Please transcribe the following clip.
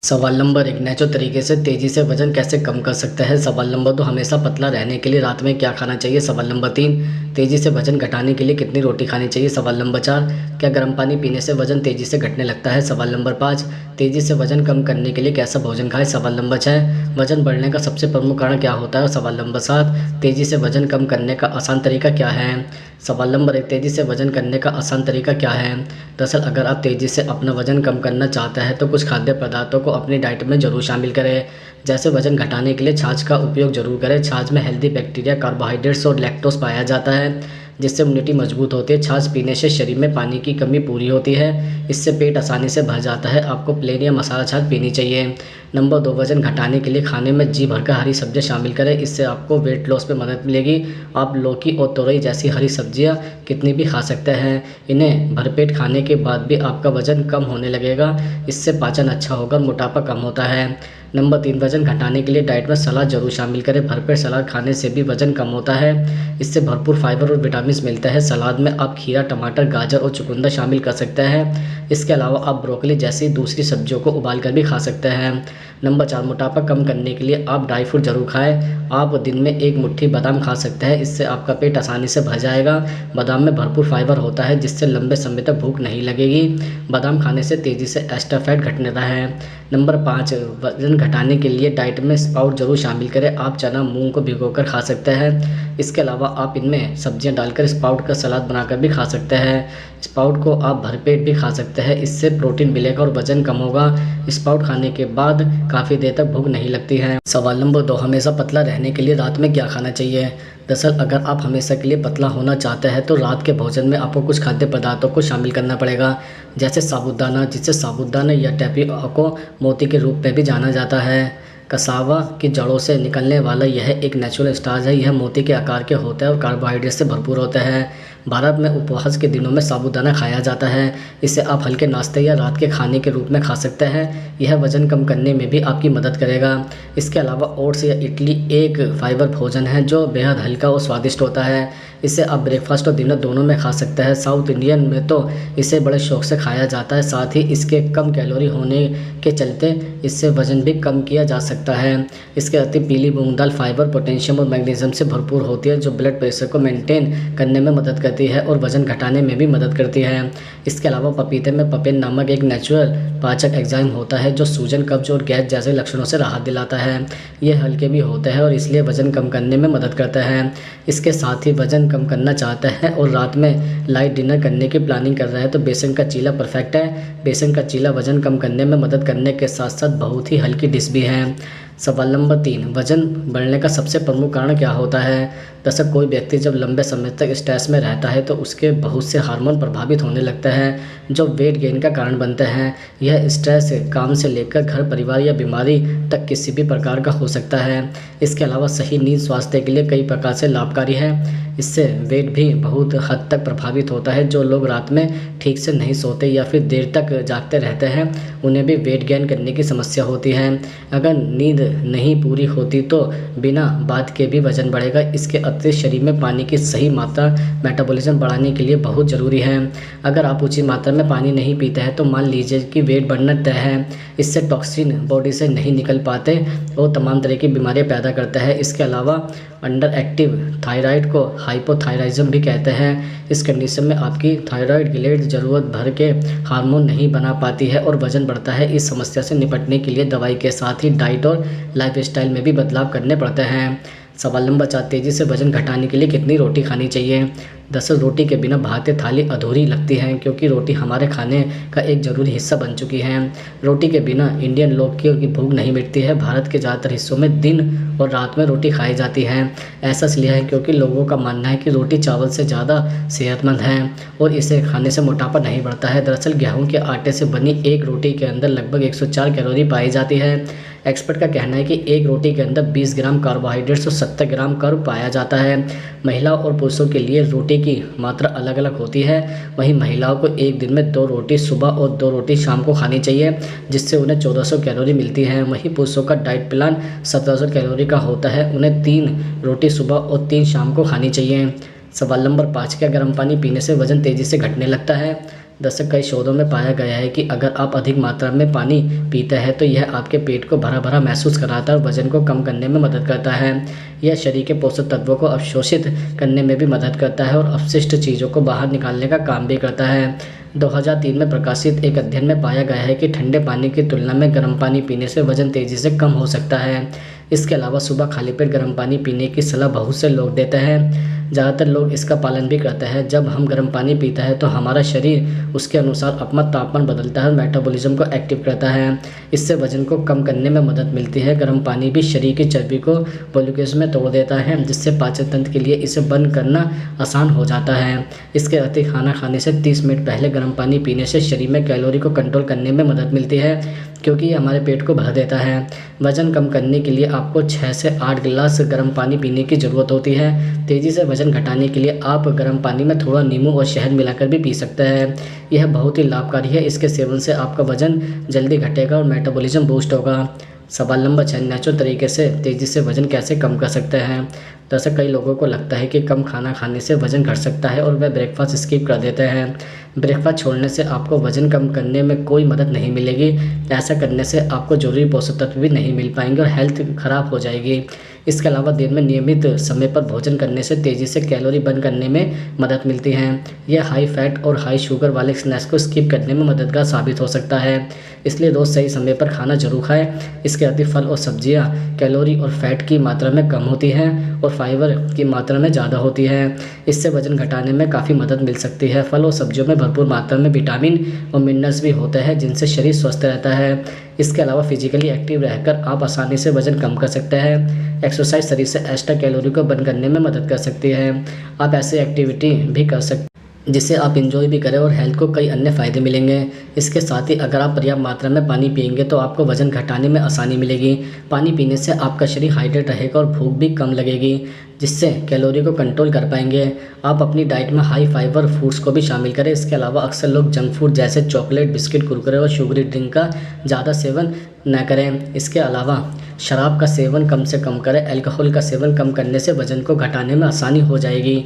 सवाल number 1, natural तरीके से तेज़ी से वज़न कैसे कम कर सकते हैं। सवाल नंबर 2, हमेशा पतला रहने के लिए रात में क्या खाना चाहिए। सवाल नंबर 3, तेज़ी से वज़न घटाने के लिए कितनी रोटी खानी चाहिए। सवाल नंबर 4, क्या गर्म पानी पीने से वज़न तेज़ी से घटने लगता है। सवाल नंबर 5, तेज़ी से वज़न कम करने के लिए कैसा भोजन खाएँ। सवाल नंबर 6, वज़न बढ़ने का सबसे प्रमुख कारण क्या होता है। और सवाल नंबर 7, तेज़ी से वज़न कम करने का आसान तरीका क्या है। सवाल नंबर 1, तेज़ी से वज़न करने का आसान तरीका क्या है। दरअसल अगर आप तेज़ी से अपना वज़न कम करना चाहते हैं तो कुछ खाद्य पदार्थों को अपनी डाइट में ज़रूर शामिल करें। जैसे वज़न घटाने के लिए छाछ का उपयोग ज़रूर करें। छाछ में हेल्दी बैक्टीरिया, कार्बोहाइड्रेट्स और लैक्टोज़ पाया जाता है, जिससे इम्यूनिटी मजबूत होती है। छाछ पीने से शरीर में पानी की कमी पूरी होती है, इससे पेट आसानी से भर जाता है। आपको प्लेन या मसाला छाछ पीनी चाहिए। नंबर 2, वज़न घटाने के लिए खाने में जी भरकर हरी सब्जियाँ शामिल करें, इससे आपको वेट लॉस में मदद मिलेगी। आप लौकी और तोरई जैसी हरी सब्जियाँ कितनी भी खा सकते हैं। इन्हें भरपेट खाने के बाद भी आपका वज़न कम होने लगेगा, इससे पाचन अच्छा होगा और मोटापा कम होता है। नंबर 3, वज़न घटाने के लिए डाइट में सलाद ज़रूर शामिल करें। भरपेट सलाद खाने से भी वज़न कम होता है, इससे भरपूर फाइबर और विटामिन मिलता है। सलाद में आप खीरा, टमाटर, गाजर और चुकंदर शामिल कर सकते हैं। इसके अलावा आप ब्रोकली जैसी दूसरी सब्जियों को उबाल कर भी खा सकते हैं। नंबर 4, मोटापा कम करने के लिए आप ड्राई फ्रूट ज़रूर खाएँ। आप दिन में 1 मुट्ठी बादाम खा सकते हैं, इससे आपका पेट आसानी से भर जाएगा। बादाम में भरपूर फाइबर होता है, जिससे लंबे समय तक भूख नहीं लगेगी। बादाम खाने से तेज़ी से एक्स्ट्रा फैट घटता है। नंबर 5, वज़न घटाने के लिए डाइट में स्प्राउट ज़रूर शामिल करें। आप चना, मूंग को भिगोकर खा सकते हैं। इसके अलावा आप इनमें सब्जियां डालकर स्प्राउट का सलाद बनाकर भी खा सकते हैं। स्प्राउट को आप भरपेट भी खा सकते हैं, इससे प्रोटीन मिलेगा और वज़न कम होगा। स्प्राउट खाने के बाद काफ़ी देर तक भूख नहीं लगती है। सवाल नंबर 2, हमेशा पतला रहने के लिए रात में क्या खाना चाहिए। दरअसल अगर आप हमेशा के लिए पतला होना चाहते हैं तो रात के भोजन में आपको कुछ खाद्य पदार्थों को शामिल करना पड़ेगा, जैसे साबूदाना, जिसे साबूदाना या टैपियोका को मोती के रूप में भी जाना जाता है। कसावा की जड़ों से निकलने वाला यह एक नेचुरल स्टार्च है। यह मोती के आकार के होता है और कार्बोहाइड्रेट से भरपूर होता है। भारत में उपवास के दिनों में साबूदाना खाया जाता है। इसे आप हल्के नाश्ते या रात के खाने के रूप में खा सकते हैं। यह वज़न कम करने में भी आपकी मदद करेगा। इसके अलावा ओट्स या इडली एक फाइबर भोजन है जो बेहद हल्का और स्वादिष्ट होता है। इसे आप ब्रेकफास्ट और डिनर दोनों में खा सकते हैं। साउथ इंडियन में तो इसे बड़े शौक से खाया जाता है। साथ ही इसके कम कैलोरी होने के चलते इससे वज़न भी कम किया जा सकता है। इसके अति पीली मूंग दाल फाइबर, पोटेशियम और मैग्नीशियम से भरपूर होती है, जो ब्लड प्रेशर को मेंटेन करने में मदद करती है और वज़न घटाने में भी मदद करती है। इसके अलावा पपीते में पपेन नामक एक नेचुरल पाचक एंजाइम होता है, जो सूजन, कब्ज और गैस जैसे लक्षणों से राहत दिलाता है। ये हल्के भी होते हैं और इसलिए वज़न कम करने में मदद करता है। इसके साथ ही वज़न कम करना चाहते हैं और रात में लाइट डिनर करने की प्लानिंग कर रहे हैं तो बेसन का चीला परफेक्ट है। बेसन का चीला वज़न कम करने में मदद करने के साथ साथ बहुत ही हल्की डिश भी है। सवाल नंबर 3, वज़न बढ़ने का सबसे प्रमुख कारण क्या होता है। दरअसल कोई व्यक्ति जब लंबे समय तक स्ट्रेस में रहता है तो उसके बहुत से हार्मोन प्रभावित होने लगते हैं, जो वेट गेन का कारण बनते हैं। यह स्ट्रेस काम से लेकर घर परिवार या बीमारी तक किसी भी प्रकार का हो सकता है। इसके अलावा सही नींद स्वास्थ्य के लिए कई प्रकार से लाभकारी है। इससे वेट भी बहुत हद तक प्रभावित होता है। जो लोग रात में ठीक से नहीं सोते या फिर देर तक जागते रहते हैं, उन्हें भी वेट गेन करने की समस्या होती है। अगर नींद नहीं पूरी होती तो बिना बात के भी वज़न बढ़ेगा। इसके अतिरिक्त शरीर में पानी की सही मात्रा मेटाबॉलिज्म बढ़ाने के लिए बहुत ज़रूरी है। अगर आप उचित मात्रा में पानी नहीं पीते हैं तो मान लीजिए कि वेट बढ़ना तय है। इससे टॉक्सिन बॉडी से नहीं निकल पाते और तमाम तरह की बीमारियां पैदा करता है। इसके अलावा अंडर एक्टिव थायराइड को हाइपोथायराइज्म भी कहते हैं। इस कंडीशन में आपकी थायराइड ग्लैंड ज़रूरत भर के हार्मोन नहीं बना पाती है और वज़न बढ़ता है। इस समस्या से निपटने के लिए दवाई के साथ ही डाइट और लाइफस्टाइल में भी बदलाव करने पड़ते हैं। सवाल नंबर 4, तेज़ी से वज़न घटाने के लिए कितनी रोटी खानी चाहिए। दरअसल रोटी के बिना भारतीय थाली अधूरी लगती है, क्योंकि रोटी हमारे खाने का एक ज़रूरी हिस्सा बन चुकी है। रोटी के बिना इंडियन लोग की भूख नहीं मिटती है। भारत के ज़्यादातर हिस्सों में दिन और रात में रोटी खाई जाती है। ऐसा इसलिए है क्योंकि लोगों का मानना है कि रोटी चावल से ज़्यादा सेहतमंद है और इसे खाने से मोटापा नहीं बढ़ता है। दरअसल गेहूँ के आटे से बनी एक रोटी के अंदर लगभग 104 कैलोरी पाई जाती है। एक्सपर्ट का कहना है कि एक रोटी के अंदर 20 ग्राम कार्बोहाइड्रेट्स और 70 ग्राम कार्ब पाया जाता है। महिला और पुरुषों के लिए रोटी की मात्रा अलग अलग होती है। वहीं महिलाओं को एक दिन में 2 रोटी सुबह और 2 रोटी शाम को खानी चाहिए, जिससे उन्हें 1400 कैलोरी मिलती है। वहीं पुरुषों का डाइट प्लान 1700 कैलोरी का होता है। उन्हें 3 रोटी सुबह और 3 शाम को खानी चाहिए। सवाल नंबर 5, क्या गर्म पानी पीने से वज़न तेज़ी से घटने लगता है। दरअसल कई शोधों में पाया गया है कि अगर आप अधिक मात्रा में पानी पीते हैं तो यह आपके पेट को भरा भरा महसूस कराता है और वजन को कम करने में मदद करता है। यह शरीर के पोषक तत्वों को अवशोषित करने में भी मदद करता है और अपशिष्ट चीज़ों को बाहर निकालने का काम भी करता है। 2003 में प्रकाशित एक अध्ययन में पाया गया है कि ठंडे पानी की तुलना में गर्म पानी पीने से वजन तेज़ी से कम हो सकता है। इसके अलावा सुबह खाली पेट गर्म पानी पीने की सलाह बहुत से लोग देते हैं। ज़्यादातर लोग इसका पालन भी करते हैं। जब हम गर्म पानी पीते हैं तो हमारा शरीर उसके अनुसार अपना तापमान बदलता है और मेटाबॉलिज्म को एक्टिव करता है। इससे वजन को कम करने में मदद मिलती है। गर्म पानी भी शरीर की चर्बी को ग्लूकोज में तोड़ देता है, जिससे पाचन तंत्र के लिए इसे बंद करना आसान हो जाता है। इसके अतिरिक्त खाना खाने से 30 मिनट पहले गर्म पानी पीने से शरीर में कैलोरी को कंट्रोल करने में मदद मिलती है, क्योंकि ये हमारे पेट को भर देता है। वज़न कम करने के लिए आपको 6 से 8 गिलास गर्म पानी पीने की ज़रूरत होती है। तेज़ी से वज़न घटाने के लिए आप गर्म पानी में थोड़ा नींबू और शहद मिलाकर भी पी सकते हैं। यह बहुत ही लाभकारी है। इसके सेवन से आपका वज़न जल्दी घटेगा और मेटाबॉलिज्म बूस्ट होगा। सवाल नंबर 6, नेचुरल तरीके से तेज़ी से वज़न कैसे कम कर सकते हैं। दरअसल कई लोगों को लगता है कि कम खाना खाने से वज़न घट सकता है और वे ब्रेकफास्ट स्किप कर देते हैं। ब्रेकफास्ट छोड़ने से आपको वज़न कम करने में कोई मदद नहीं मिलेगी। ऐसा करने से आपको ज़रूरी पोषक तत्व भी नहीं मिल पाएंगे और हेल्थ खराब हो जाएगी। इसके अलावा दिन में नियमित समय पर भोजन करने से तेज़ी से कैलोरी बर्न करने में मदद मिलती है। यह हाई फैट और हाई शुगर वाले स्नैक्स को स्किप करने में मददगार साबित हो सकता है। इसलिए रोज़ सही समय पर खाना जरूर खाएं। इसके अतिरिक्त फल और सब्जियां कैलोरी और फैट की मात्रा में कम होती हैं और फाइबर की मात्रा में ज़्यादा होती है। इससे वज़न घटाने में काफ़ी मदद मिल सकती है। फल और सब्जियों में भरपूर मात्रा में विटामिन और मिनरल्स भी होते हैं, जिनसे शरीर स्वस्थ रहता है। इसके अलावा फिजिकली एक्टिव रहकर आप आसानी से वज़न कम कर सकते हैं। एक्सरसाइज शरीर से एक्स्ट्रा कैलोरी को बर्न करने में मदद कर सकती है। आप ऐसी एक्टिविटी भी कर सकते जिससे आप इंजॉय भी करें और हेल्थ को कई अन्य फ़ायदे मिलेंगे। इसके साथ ही अगर आप पर्याप्त मात्रा में पानी पिएंगे तो आपको वज़न घटाने में आसानी मिलेगी। पानी पीने से आपका शरीर हाइड्रेट रहेगा और भूख भी कम लगेगी, जिससे कैलोरी को कंट्रोल कर पाएंगे। आप अपनी डाइट में हाई फाइबर फूड्स को भी शामिल करें। इसके अलावा अक्सर लोग जंक फूड जैसे चॉकलेट, बिस्किट, कुरकुरे और शुगरी ड्रिंक का ज़्यादा सेवन न करें। इसके अलावा शराब का सेवन कम से कम करें। अल्कोहल का सेवन कम करने से वज़न को घटाने में आसानी हो जाएगी।